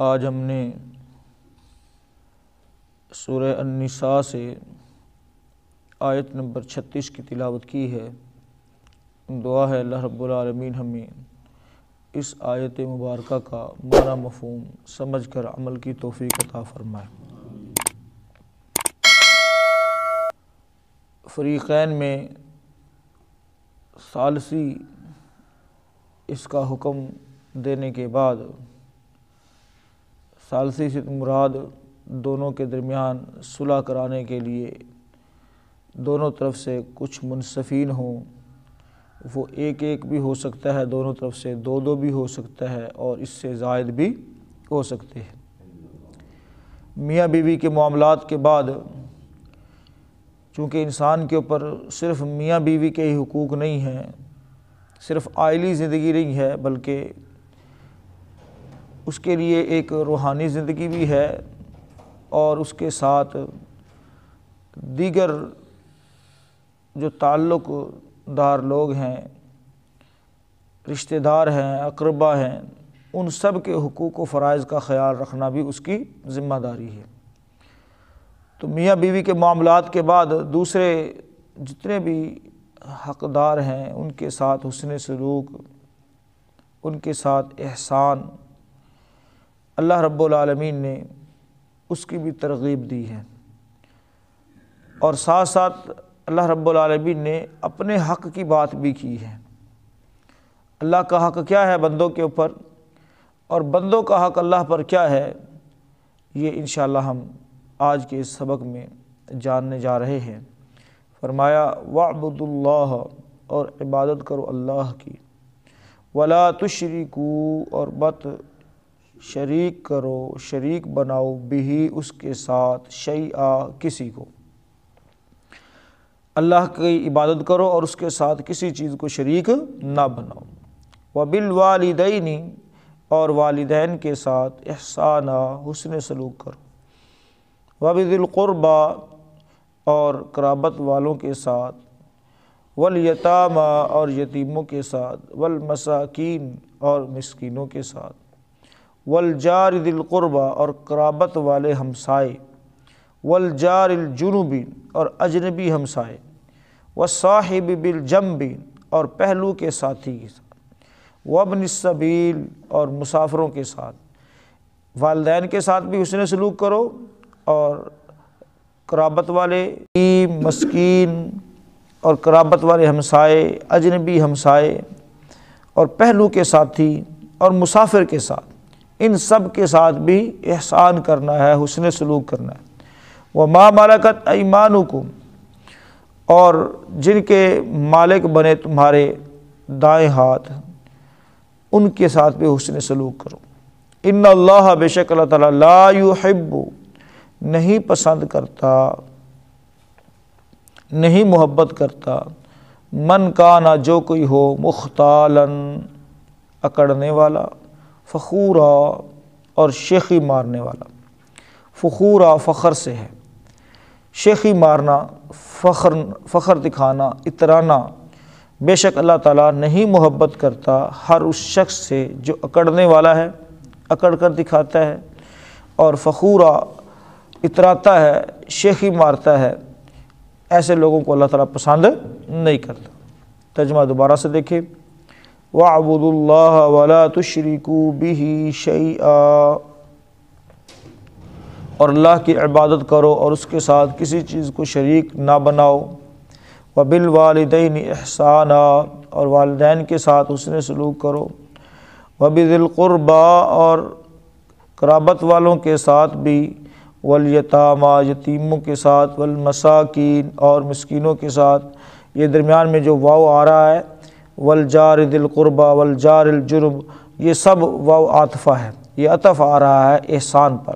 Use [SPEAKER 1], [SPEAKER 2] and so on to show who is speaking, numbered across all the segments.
[SPEAKER 1] آج ہم نے سورہ النساء سے آیت نمبر 36 کی تلاوت کی ہے۔ دعا ہے اللہ رب العالمین ہمیں اس آیت مبارکہ کا معنی مفہوم سمجھ کر عمل کی توفیق عطا فرمائے۔ فریقین میں ثالثی اس کا حکم دینے کے بعد ثالثی سے مراد دونوں کے درمیان صلح کرانے کے لیے دونوں طرف سے کچھ منصفین ہوں، وہ ایک بھی ہو سکتا ہے، دونوں طرف سے دو بھی ہو سکتا ہے، اور اس سے زائد بھی ہو سکتے ہیں۔ میاں بیوی کے معاملات کے بعد چونکہ انسان کے اوپر صرف میاں بیوی کے ہی حقوق نہیں ہیں، صرف عائلی زندگی نہیں ہے، بلکہ اس کے لیے ایک روحانی زندگی بھی ہے، اور اس کے ساتھ دیگر جو تعلق دار لوگ ہیں، رشتہ دار ہیں، اقربا ہیں، ان سب کے حقوق و فرائض کا خیال رکھنا بھی اس کی ذمہ داری ہے۔ تو میاں بیوی کے معاملات کے بعد دوسرے جتنے بھی حقدار ہیں ان کے ساتھ حسن سلوک، ان کے ساتھ احسان، اللہ رب العالمین نے اس کی بھی ترغیب دی ہے، اور ساتھ ساتھ اللہ رب العالمین نے اپنے حق کی بات بھی کی ہے۔ اللہ کا حق کیا ہے بندوں کے اوپر، اور بندوں کا حق اللہ پر کیا ہے، یہ انشاءاللہ ہم آج کے اس سبق میں جاننے جا رہے ہیں۔ فرمایا وَاعْبُدُوا اللَّهَ، اور عبادت کرو اللہ کی، وَلَا تُشْرِكُوا، اور مت شریک کرو، شریک بناؤ، بِهِ، اس کے ساتھ، شیئا، کسی کو۔ اللہ کی عبادت کرو اور اس کے ساتھ کسی چیز کو شریک نہ بناؤ۔ وَبِالْوَالِدَيْنِ، اور والدین کے ساتھ، احسانا، حسن سلوک کرو۔ وَبِذِي الْقُرْبَى، اور قرابت والوں کے ساتھ، وَالْيَتَامَى، اور یتیموں کے ساتھ، وَالْمَسَاكِينَ، اور مسکینوں کے ساتھ، وَالْجَارِ ذِي الْقُرْبَى، اور قرابت والے ہمسائے، وَالْجَارِ الْجُنُبِ، اور اجنبی ہمسائے، وَالصَّاحِبِ بِالْجَنبِ، اور پہلو کے ساتھی کے ساتھ، وَابْنِ السَّبِيلِ، اور مسافروں کے ساتھ۔ والدین کے ساتھ بھی حسن سلوک کرو، اور قرابت والے مسکین اور قرابت والے ہمسائے، اجنبی ہمسائے، اور پہلو کے ساتھی اور مسافر کے ساتھ، ان سب کے ساتھ بھی احسان کرنا ہے، حسن سلوک کرنا ہے۔ وَمَا مَلَكَتْ أَيْمَانُكُمْ، اور جن کے مالک بنے تمہارے دائیں ہاتھ، ان کے ساتھ بھی حسن سلوک کرو۔ ان اللہ، بے شک اللہ تعالیٰ، لا يحب، نہیں پسند کرتا، نہیں محبت کرتا، من کانا، جو کوئی ہو، مختالاً، اکڑنے والا، فخورا، اور شیخی مارنے والا۔ فخورا فخر سے ہے، شیخی مارنا، فخر دکھانا، اترانا۔ بے شک اللہ تعالیٰ نہیں محبت کرتا ہر اس شخص سے جو اکڑنے والا ہے، اکڑ کر دکھاتا ہے، اور فخورا، اتراتا ہے، شیخی مارتا ہے، ایسے لوگوں کو اللہ تعالیٰ پسند نہیں کرتا۔ ترجمہ دوبارہ سے دیکھیں، وَاعْبُدُوا اللَّهَ وَلَا تُشْرِكُوا بِهِ شَيْئًا، اور اللہ کی عبادت کرو اور اس کے ساتھ کسی چیز کو شریک نہ بناؤ۔ وَبِالْوَالِدَيْنِ إِحْسَانًا، اور والدین کے ساتھ حسن سلوک کرو۔ وَبِذِي الْقُرْبَى، اور قرابت والوں کے ساتھ بھی، وَالْيَتَامَى، یتیموں کے ساتھ، وَالْمَسَاكِينَ، اور مسکینوں کے ساتھ۔ یہ درمیان میں جو واو آ رہا ہے، وَالْجَارِ ذِي الْقُرْبَى وَالْجَارِ الْجُنُبِ، یہ سب واو عاطفہ ہے، یہ عطف آ رہا ہے احسان پر۔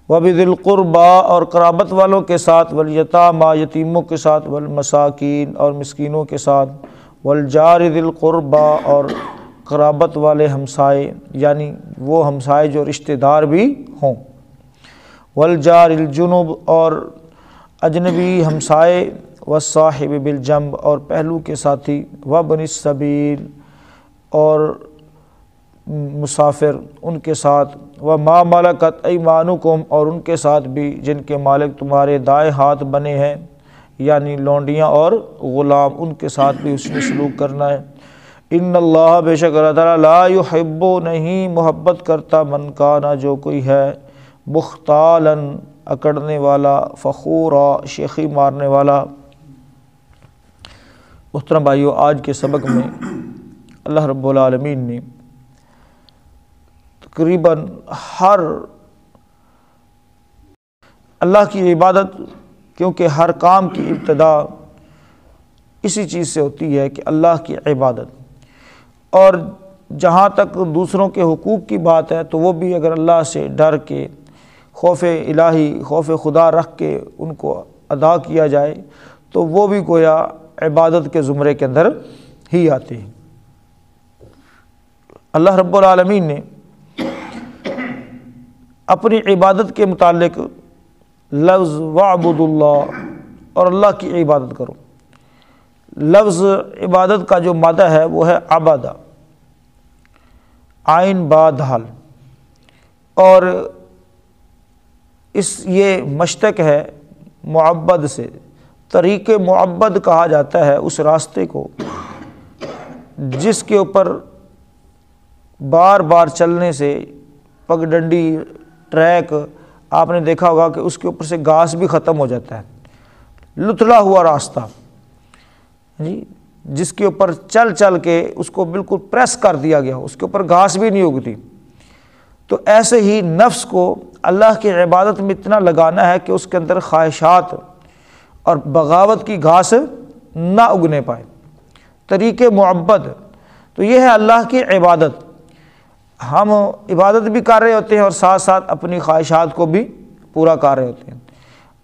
[SPEAKER 1] وَبِذِي الْقُرْبَى، اور قرابت والوں کے ساتھ، وَالْيَتَامَى، یتیموں کے ساتھ، وَالْمَسَاكِينَ، اور مسکینوں کے ساتھ، وَالْجَارِ ذِي الْقُرْبَى، اور قرابت والے ہمسائے، یعنی وہ ہمسائے جو رشتہ دار بھی ہوں۔ وَالْجَارِ الْجُنُبِ، اور اجنبی ہمسائے، وَالصَّاحِبِ بِالْجَنبِ، اور پہلو کے ساتھی، وَابْنِ السَّبِيلِ، اور مسافر ان کے ساتھ، وما ملکت ایمانکم، اور ان کے ساتھ بھی جن کے مالک تمہارے دائیں ہاتھ بنے ہیں، یعنی لونڈیاں اور غلام، ان کے ساتھ بھی حسن سلوک کرنا ہے۔ ان اللہ، بے شک اللہ تعالیٰ، لا یحب، نہیں محبت کرتا، من کانا، جو کوئی ہے، مختالا، اکڑنے والا، فخورا، شیخی مارنے والا۔ محترم بھائیو، آج کے سبق میں اللہ رب العالمین نے تقریباً ہر اللہ کی عبادت، کیونکہ ہر کام کی ابتدا اسی چیز سے ہوتی ہے کہ اللہ کی عبادت، اور جہاں تک دوسروں کے حقوق کی بات ہے تو وہ بھی اگر اللہ سے ڈر کے، خوف الہی، خوف خدا رکھ کے ان کو ادا کیا جائے تو وہ بھی گویا عبادت کے زمرے کے اندر ہی آتے ہیں۔ اللہ رب العالمین نے اپنی عبادت کے متعلق لفظ وَاعْبُدُ اللَّهَ، اور اللہ کی عبادت کرو، لفظ عبادت کا جو مادہ ہے وہ ہے عبادہ، عین با دال، اور یہ مشتق ہے معبد سے۔ طریق معبد کہا جاتا ہے اس راستے کو جس کے اوپر بار بار چلنے سے پگڈنڈی، ٹریک، آپ نے دیکھا ہوگا کہ اس کے اوپر سے گھاس بھی ختم ہو جاتا ہے، لتھڑا ہوا راستہ، جی، جس کے اوپر چل چل کے اس کو بالکل پریس کر دیا گیا، اس کے اوپر گھاس بھی نہیں اگتی۔ تو ایسے ہی نفس کو اللہ کی عبادت میں اتنا لگانا ہے کہ اس کے اندر خواہشات اور بغاوت کی گھاس نہ اگنے پائے۔ طریق معبد تو یہ ہے اللہ کی عبادت۔ ہم عبادت بھی کر رہے ہوتے ہیں اور ساتھ ساتھ اپنی خواہشات کو بھی پورا کر رہے ہوتے ہیں،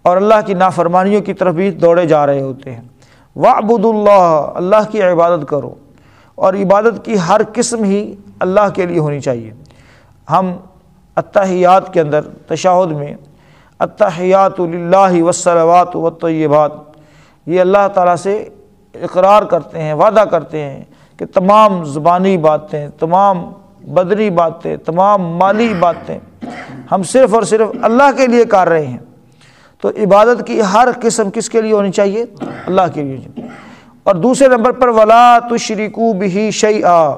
[SPEAKER 1] اور اللہ کی نافرمانیوں کی طرف بھی دوڑے جا رہے ہوتے ہیں۔ وَاعْبُدُ اللَّهَ، اللہ کی عبادت کرو، اور عبادت کی ہر قسم ہی اللہ کے لیے ہونی چاہیے۔ ہم التحیات کے اندر، تشہد میں، التحیات للہ والصلوات والطیبات، یہ اللہ تعالیٰ سے اقرار کرتے ہیں، وعدہ کرتے ہیں کہ تمام زبانی باتیں، تمام بدنی باتیں، تمام مالی باتیں ہم صرف اور صرف اللہ کے لیے کر رہے ہیں۔ تو عبادت کی ہر قسم کس کے لیے ہونی چاہیے؟ اللہ کے لیے۔ اور دوسرے نمبر پر وَلَا تُشْرِكُوا بِهِ شَيْئًا۔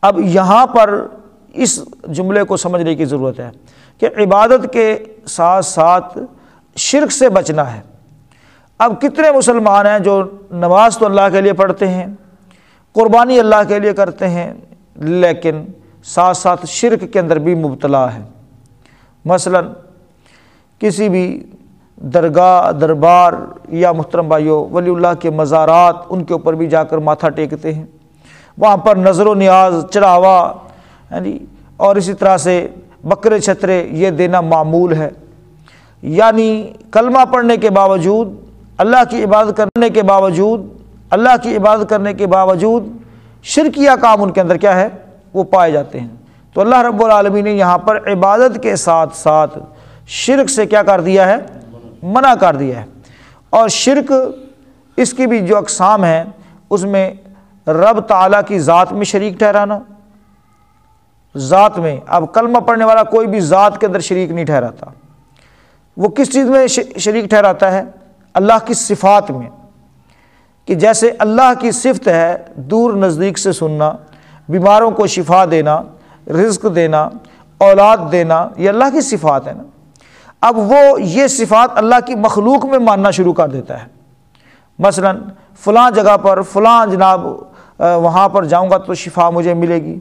[SPEAKER 1] اب یہاں پر اس جملے کو سمجھنے کی ضرورت ہے کہ عبادت کے ساتھ ساتھ شرک سے بچنا ہے۔ اب کتنے مسلمان ہیں جو نماز تو اللہ کے لیے پڑھتے ہیں، قربانی اللہ کے لیے کرتے ہیں، لیکن ساتھ ساتھ شرک کے اندر بھی مبتلا ہے۔ مثلا کسی بھی درگاہ، دربار، یا محترم بھائیو ولی اللہ کے مزارات، ان کے اوپر بھی جا کر ماتھا ٹیکتے ہیں، وہاں پر نظر و نیاز، چڑھاوا، اور اسی طرح سے بکرے چھترے یہ دینا معمول ہے۔ یعنی کلمہ پڑھنے کے باوجود، اللہ کی عبادت کرنے کے باوجود، اللہ کی عبادت کرنے کے باوجود شرکیہ کام ان کے اندر کیا ہے؟ وہ پائے جاتے ہیں۔ تو اللہ رب العالمین نے یہاں پر عبادت کے ساتھ ساتھ شرک سے کیا کر دیا ہے؟ منع کر دیا ہے۔ اور شرک، اس کی بھی جو اقسام ہیں، اس میں رب تعالیٰ کی ذات میں شریک ٹھہرانا، ذات میں، اب کلمہ پڑھنے والا کوئی بھی ذات کے اندر شریک نہیں ٹھہراتا، وہ کس چیز میں شریک ٹھہراتا ہے؟ اللہ کی صفات میں، کہ جیسے اللہ کی صفت ہے دور نزدیک سے سننا، بیماروں کو شفا دینا، رزق دینا، اولاد دینا، یہ اللہ کی صفات ہے نا۔ اب وہ یہ صفات اللہ کی مخلوق میں ماننا شروع کر دیتا ہے۔ مثلا فلاں جگہ پر فلاں جناب وہاں پر جاؤں گا تو شفا مجھے ملے گی،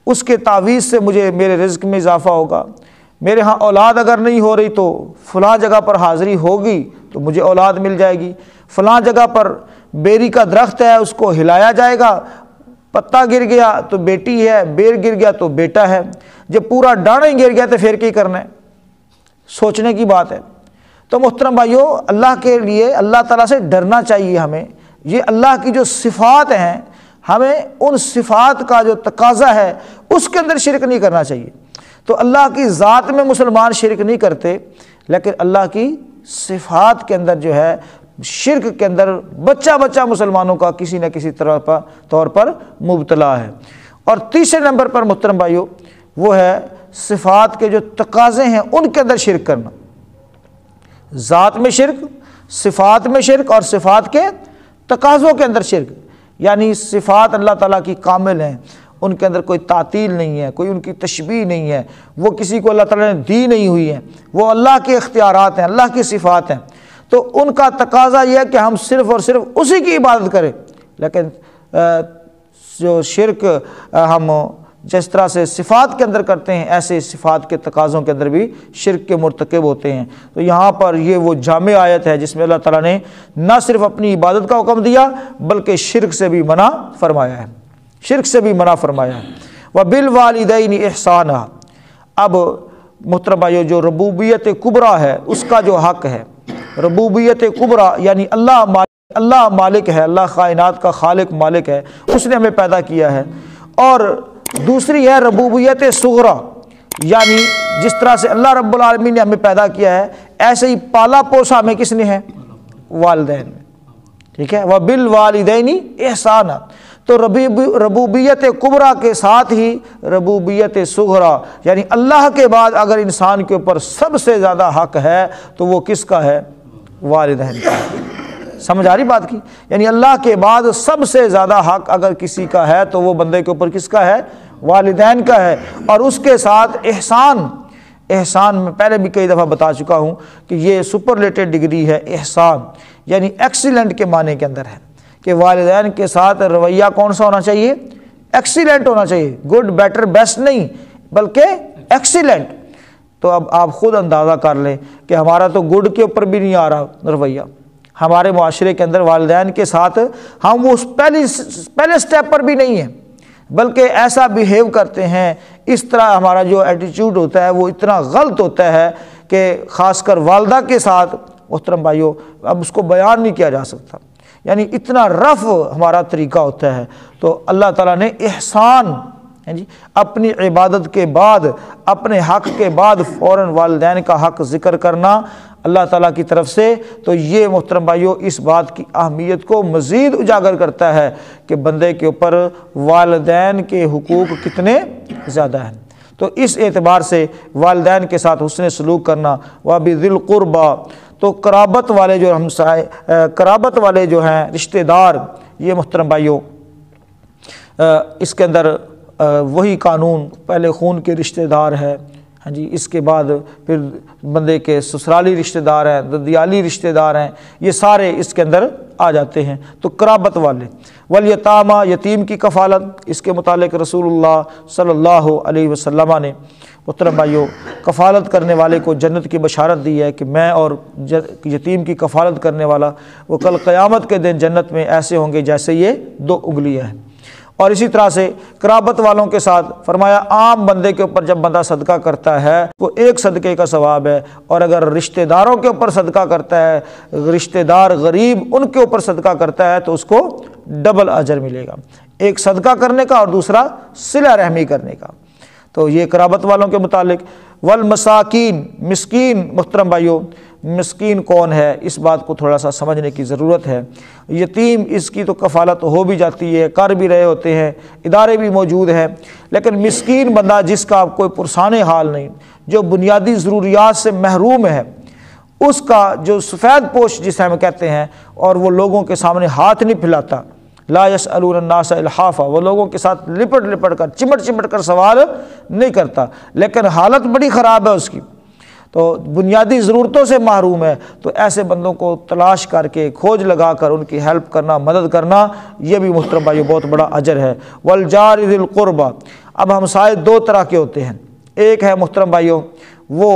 [SPEAKER 1] اس کے تعویذ سے مجھے میرے رزق میں اضافہ ہوگا، میرے ہاں اولاد اگر نہیں ہو رہی تو فلاں جگہ پر حاضری ہوگی تو مجھے اولاد مل جائے گی، فلاں جگہ پر بیری کا درخت ہے اس کو ہلایا جائے گا، پتا گر گیا تو بیٹی ہے، بیر گر گیا تو بیٹا ہے، جب پورا ڈاڑا ہی گر گیا تو پھر کیا کرنا ہے؟ سوچنے کی بات ہے۔ تو محترم بھائیو، اللہ کے لیے اللہ تعالیٰ سے ڈرنا چاہیے ہمیں۔ یہ اللہ کی جو صفات ہیں، ہمیں ان صفات کا جو تقاضا ہے اس کے اندر شرک نہیں کرنا چاہیے۔ تو اللہ کی ذات میں مسلمان شرک نہیں کرتے، لیکن اللہ کی صفات کے اندر جو ہے شرک کے اندر بچہ مسلمانوں کا کسی نہ کسی طور پر مبتلا ہے۔ اور تیسرے نمبر پر محترم بھائیو، وہ ہے صفات کے جو تقاضے ہیں ان کے اندر شرک کرنا، ذات میں شرک، صفات میں شرک، اور صفات کے تقاضوں کے اندر شرک۔ یعنی صفات اللہ تعالیٰ کی کامل ہیں، ان کے اندر کوئی تعطیل نہیں ہے، کوئی ان کی تشبیہ نہیں ہے، وہ کسی کو اللہ تعالیٰ نے دی نہیں ہوئی ہیں، وہ اللہ کے اختیارات ہیں، اللہ کی صفات ہیں۔ تو ان کا تقاضا یہ ہے کہ ہم صرف اور صرف اسی کی عبادت کریں۔ لیکن جو شرک ہم جس طرح سے صفات کے اندر کرتے ہیں، ایسے صفات کے تقاضوں کے اندر بھی شرک کے مرتکب ہوتے ہیں۔ تو یہاں پر یہ وہ جامع آیت ہے جس میں اللہ تعالیٰ نے نہ صرف اپنی عبادت کا حکم دیا بلکہ شرک سے بھی منع فرمایا ہے، شرک سے بھی منع فرمایا ہے۔ وَبِالْوَالِدَيْنِ إِحْسَانًا۔ اب محترم بھائیو، جو ربوبیت کبریٰ ہے اس کا جو حق ہے، ربوبیت کبریٰ یعنی اللہ مالک ہے، اللہ کائنات کا خالق مالک ہے، اس نے ہمیں پیدا کیا ہے۔ اور دوسری ہے ربوبیت صغریٰ، یعنی جس طرح سے اللہ رب العالمین نے ہمیں پیدا کیا ہے ایسے ہی پالا پوسا ہمیں کس نے ہے؟ والدین نے، ٹھیک ہے۔ وَبِالْوَالِدَيْنِ إِحْسَانًا۔ تو ربوبیت کبریٰ کے ساتھ ہی ربوبیت صغریٰ، یعنی اللہ کے بعد اگر انسان کے اوپر سب سے زیادہ حق ہے تو وہ کس کا ہے؟ والدین کا۔ سمجھ آ رہی بات کی؟ یعنی اللہ کے بعد سب سے زیادہ حق اگر کسی کا ہے تو وہ بندے کے اوپر کس کا ہے؟ والدین کا ہے۔ اور اس کے ساتھ احسان میں پہلے بھی کئی دفعہ بتا چکا ہوں کہ یہ سپرلیٹڈ ڈگری ہے احسان، یعنی ایکسیلنٹ کے معنی کے اندر ہے کہ والدین کے ساتھ رویہ کون سا ہونا چاہیے؟ ایکسیلنٹ ہونا چاہیے، گڈ بیٹر بیسٹ نہیں بلکہ ایکسیلنٹ۔ تو اب آپ خود اندازہ کر لیں کہ ہمارا تو گڈ کے اوپر بھی نہیں آ رہا رویہ، ہمارے معاشرے کے اندر والدین کے ساتھ ہم اس پہلے سٹیپ پر بھی نہیں ہیں، بلکہ ایسا بیہیو کرتے ہیں، اس طرح ہمارا جو ایٹیچیوڈ ہوتا ہے وہ اتنا غلط ہوتا ہے کہ خاص کر والدہ کے ساتھ محترم بھائیوں اب اس کو بیان نہیں کیا جا سکتا، یعنی اتنا رف ہمارا طریقہ ہوتا ہے۔ تو اللہ تعالیٰ نے احسان اپنی عبادت کے بعد، اپنے حق کے بعد فوراً والدین کا حق ذکر کرنا اللہ تعالیٰ کی طرف سے، تو یہ محترم بھائیوں اس بات کی اہمیت کو مزید اجاگر کرتا ہے کہ بندے کے اوپر والدین کے حقوق کتنے زیادہ ہیں۔ تو اس اعتبار سے والدین کے ساتھ حسن سلوک کرنا، وَبِذِي الْقُرْبَى، تو قرابت والے جو ہیں رشتہ دار، یہ محترم بھائیوں اس کے اندر وہی قانون، پہلے خون کے رشتہ دار ہے، ہاں جی، اس کے بعد پھر بندے کے سسرالی رشتہ دار ہیں، ددیالی رشتہ دار ہیں، یہ سارے اس کے اندر آ جاتے ہیں۔ تو قرابت والے، والیتامى، یتیم کی کفالت، اس کے متعلق رسول اللہ صلی اللہ علیہ وسلم نے محترم بھائیوں کفالت کرنے والے کو جنت کی بشارت دی ہے کہ میں اور یتیم کی کفالت کرنے والا وہ کل قیامت کے دن جنت میں ایسے ہوں گے جیسے یہ 2 انگلیاں ہیں۔ اور اسی طرح سے قرابت والوں کے ساتھ فرمایا عام بندے کے اوپر جب بندہ صدقہ کرتا ہے وہ 1 صدقے کا ثواب ہے، اور اگر رشتہ داروں کے اوپر صدقہ کرتا ہے، رشتہ دار غریب ان کے اوپر صدقہ کرتا ہے تو اس کو ڈبل اجر ملے گا، ایک صدقہ کرنے کا اور دوسرا صلہ رحمی کرنے کا۔ تو یہ قرابت والوں کے متعلق۔ والمساکین، مسکین، محترم بھائیوں مسکین کون ہے اس بات کو تھوڑا سا سمجھنے کی ضرورت ہے۔ یتیم اس کی تو کفالت ہو بھی جاتی ہے، کر بھی رہے ہوتے ہیں، ادارے بھی موجود ہیں، لیکن مسکین بندہ جس کا کوئی پرسان حال نہیں، جو بنیادی ضروریات سے محروم ہے، اس کا جو سفید پوش جسے ہم کہتے ہیں، اور وہ لوگوں کے سامنے ہاتھ نہیں پھیلاتا، لا یسألون الناس الحافا، وہ لوگوں کے ساتھ لپٹ کر چمٹ کر سوال نہیں کرتا، لیکن حالت بڑی خراب ہے اس کی، تو بنیادی ضرورتوں سے محروم ہے، تو ایسے بندوں کو تلاش کر کے کھوج لگا کر ان کی ہیلپ کرنا، مدد کرنا، یہ بھی محترم بھائیو بہت بڑا اجر ہے۔ والجار ذی القربى، اب ہمسائے 2 طرح کے ہوتے ہیں، ایک ہے محترم بھائیو وہ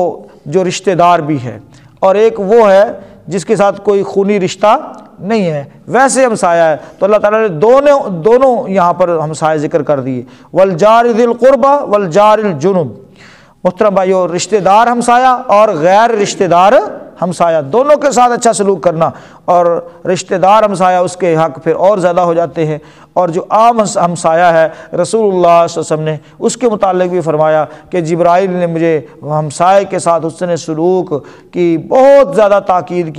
[SPEAKER 1] جو رشتہ دار بھی ہے، اور ایک وہ ہے جس کے ساتھ کوئی خونی رشتہ نہیں ہے، ویسے ہمسایہ ہے۔ تو اللہ تعالیٰ نے دونوں یہاں پر ہمسائے ذکر کر دیے، والجار ذی القربى والجار الجنب۔ محترم بھائیو رشتہ دار ہمسایہ اور غیر رشتہ دار ہمسایہ دونوں کے ساتھ اچھا سلوک کرنا، اور رشتہ دار ہمسایہ اس کے حق پھر اور زیادہ ہو جاتے ہیں۔ اور جو عام ہمسایہ ہے رسول اللہ صلی اللہ علیہ وسلم نے اس کے متعلق بھی فرمایا کہ جبرائیل نے مجھے ہمسائے کے ساتھ حسن سلوک کی بہت زیادہ تاکید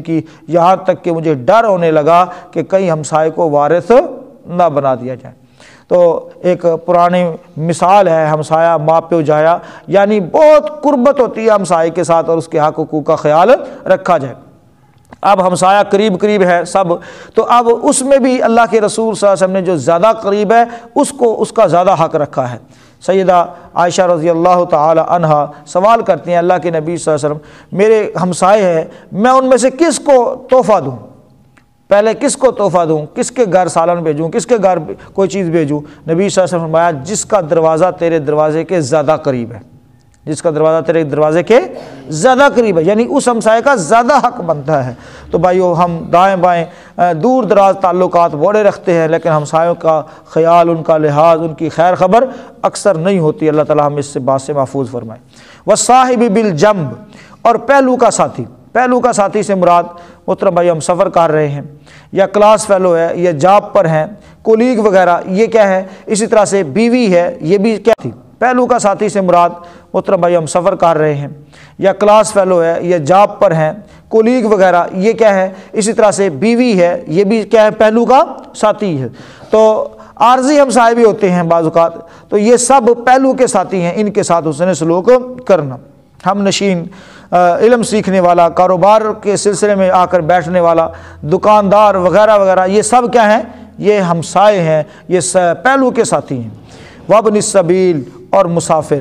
[SPEAKER 1] کی، یہاں تک کہ مجھے ڈر ہونے لگا کہ کہیں ہمسائے کو وارث نہ بنا دیا جائے۔ تو ایک پرانی مثال ہے ہمسایہ ماں پیو جایا، یعنی بہت قربت ہوتی ہے ہمسائے کے ساتھ اور اس کے حق حقوق کا خیال رکھا جائے۔ اب ہمسایہ قریب قریب ہے سب، تو اب اس میں بھی اللہ کے رسول صلی اللہ علیہ وسلم نے جو زیادہ قریب ہے اس کا زیادہ حق رکھا ہے۔ سیدہ عائشہ رضی اللہ تعالی عنہا سوال کرتی ہیں اللہ کے نبی صلی اللہ علیہ وسلم میرے ہمسائے ہیں، میں ان میں سے کس کو تحفہ دوں؟ پہلے کس کو تحفہ دوں؟ کس کے گھر سالن بھیجوں؟ کس کے گھر کوئی چیز بھیجوں؟ نبی صلی اللہ علیہ وسلم نے فرمایا جس کا دروازہ تیرے دروازے کے زیادہ قریب ہے، جس کا دروازہ تیرے دروازے کے زیادہ قریب ہے، یعنی اس ہمسائے کا زیادہ حق بنتا ہے۔ تو بھائیو ہم دائیں بائیں دور دراز تعلقات بڑے رکھتے ہیں، لیکن ہمسایوں کا خیال، ان کا لحاظ، ان کی خیر خبر اکثر نہیں ہوتی۔ اللہ تعالیٰ ہم اس سے بات سے محفوظ فرمائے۔ وَالصَّاحِبِ بِالْجَنْبِ، اور پہلو کا ساتھی۔ پہلو کا ساتھی سے مراد محترم بھائی ہم سفر کر رہے ہیں یا کلاس فیلو ہے یا جاب پر ہیں، کولیگ وغیرہ، یہ کیا ہے؟ اسی طرح سے بیوی ہے، یہ بھی کیا تھی؟ پہلو کا ساتھی سے مراد محترم بھائی ہم سفر کر رہے ہیں یا کلاس فیلو ہے یا جاب پر ہیں، کولیگ وغیرہ، یہ کیا ہے؟ اسی طرح سے بیوی ہے، یہ بھی کیا ہے؟ پہلو کا ساتھی ہے۔ تو عارضی ہمسائے بھی ہوتے ہیں بعض اوقات، تو یہ سب پہلو کے ساتھی ہیں، ان کے ساتھ حسن سلوک کرنا۔ ہم نشین، علم سیکھنے والا، کاروبار کے سلسلے میں آ کر بیٹھنے والا، دکاندار وغیرہ وغیرہ، یہ سب کیا ہیں؟ یہ ہمسائے ہیں، یہ پہلو کے ساتھی ہیں۔ وابن السبیل، اور مسافر۔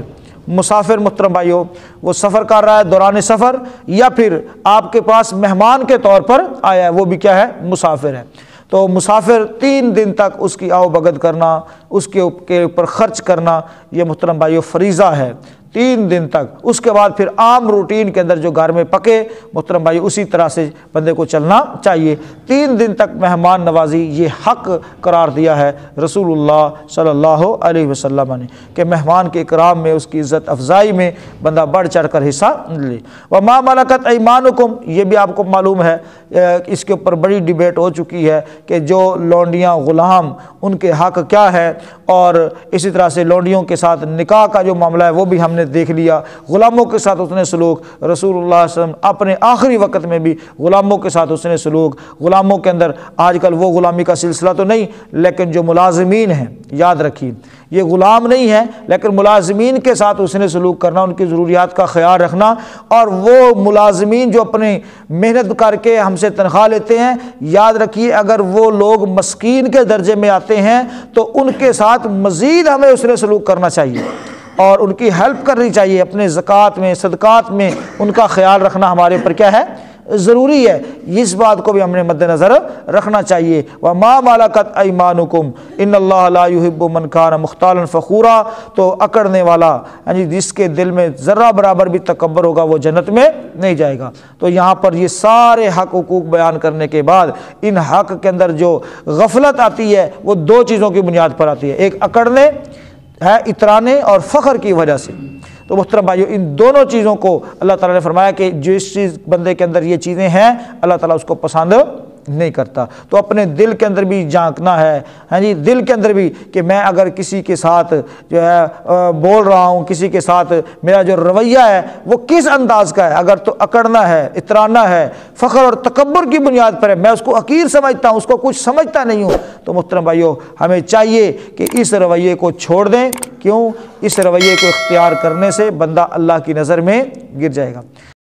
[SPEAKER 1] مسافر محترم بھائیو وہ سفر کر رہا ہے دوران سفر، یا پھر آپ کے پاس مہمان کے طور پر آیا ہے، وہ بھی کیا ہے؟ مسافر ہے۔ تو مسافر 3 دن تک اس کی آؤ بھگت کرنا، اس کے اوپر خرچ کرنا، یہ محترم بھائیو فریضہ ہے 3 دن تک۔ اس کے بعد پھر عام روٹین کے اندر جو گھر میں پکے محترم بھائی اسی طرح سے بندے کو چلنا چاہیے۔ 3 دن تک مہمان نوازی یہ حق قرار دیا ہے رسول اللہ صلی اللہ علیہ وسلم نے کہ مہمان کے اکرام میں، اس کی عزت افزائی میں بندہ بڑھ چڑھ کر حصہ لے۔ وما ملکت ایمانکم، یہ بھی آپ کو معلوم ہے، اس کے اوپر بڑی ڈیبیٹ ہو چکی ہے کہ جو لونڈیاں غلام ان کے حق کیا ہے، اور اسی طرح سے لونڈیوں کے ساتھ نکاح کا جو معاملہ ہے وہ بھی ہم نے دیکھ لیا۔ غلاموں کے ساتھ اتنے سلوک رسول اللہ صلی اللہ علیہ وسلم اپنے آخری وقت میں بھی غلاموں کے ساتھ اتنے سلوک۔ غلاموں کے اندر آج کل وہ غلامی کا سلسلہ تو نہیں، لیکن جو ملازمین ہیں، یاد رکھیے یہ غلام نہیں ہے، لیکن ملازمین کے ساتھ حسن سلوک کرنا، ان کی ضروریات کا خیال رکھنا، اور وہ ملازمین جو اپنی محنت کر کے ہم سے تنخواہ لیتے ہیں، یاد رکھیے اگر وہ لوگ مسکین کے درجے میں آتے ہیں تو ان کے ساتھ مزید ہمیں حسن سلوک کرنا چاہیے اور ان کی ہیلپ کرنی چاہیے۔ اپنے زکوٰۃ میں، صدقات میں ان کا خیال رکھنا ہمارے اوپر کیا ہے؟ ضروری ہے۔ اس بات کو بھی ہم نے مد نظر رکھنا چاہیے۔ وَمَا مَلَكَتْ أَيْمَانُكُمْ إِنَّ اللَّهَ لَا يُحِبُّ مَنْ كَانَ مُخْتَالًا فَخُورًا، تو اکڑنے والا، یعنی جس کے دل میں ذرہ برابر بھی تکبر ہوگا وہ جنت میں نہیں جائے گا۔ تو یہاں پر یہ سارے حق حقوق بیان کرنے کے بعد ان حق کے اندر جو غفلت آتی ہے وہ 2 چیزوں کی بنیاد پر آتی ہے، ایک اکڑنے ہے، اترانے اور فخر کی وجہ سے۔ تو محترم بھائیو ان دونوں چیزوں کو اللہ تعالیٰ نے فرمایا کہ جس چیز بندے کے اندر یہ چیزیں ہیں اللہ تعالیٰ اس کو پسند نہیں کرتا۔ تو اپنے دل کے اندر بھی جھانکنا ہے، ہاں جی، دل کے اندر بھی کہ میں اگر کسی کے ساتھ جو ہے بول رہا ہوں، کسی کے ساتھ میرا جو رویہ ہے وہ کس انداز کا ہے، اگر تو اکڑنا ہے، اترانا ہے، فخر اور تکبر کی بنیاد پر ہے، میں اس کو حقیر سمجھتا ہوں، اس کو کچھ سمجھتا نہیں ہوں، تو محترم بھائیو ہمیں چاہیے کہ اس رویے کو چھوڑ دیں۔ کیوں؟ اس رویے کو اختیار کرنے سے بندہ اللہ کی نظر میں گر جائے گا۔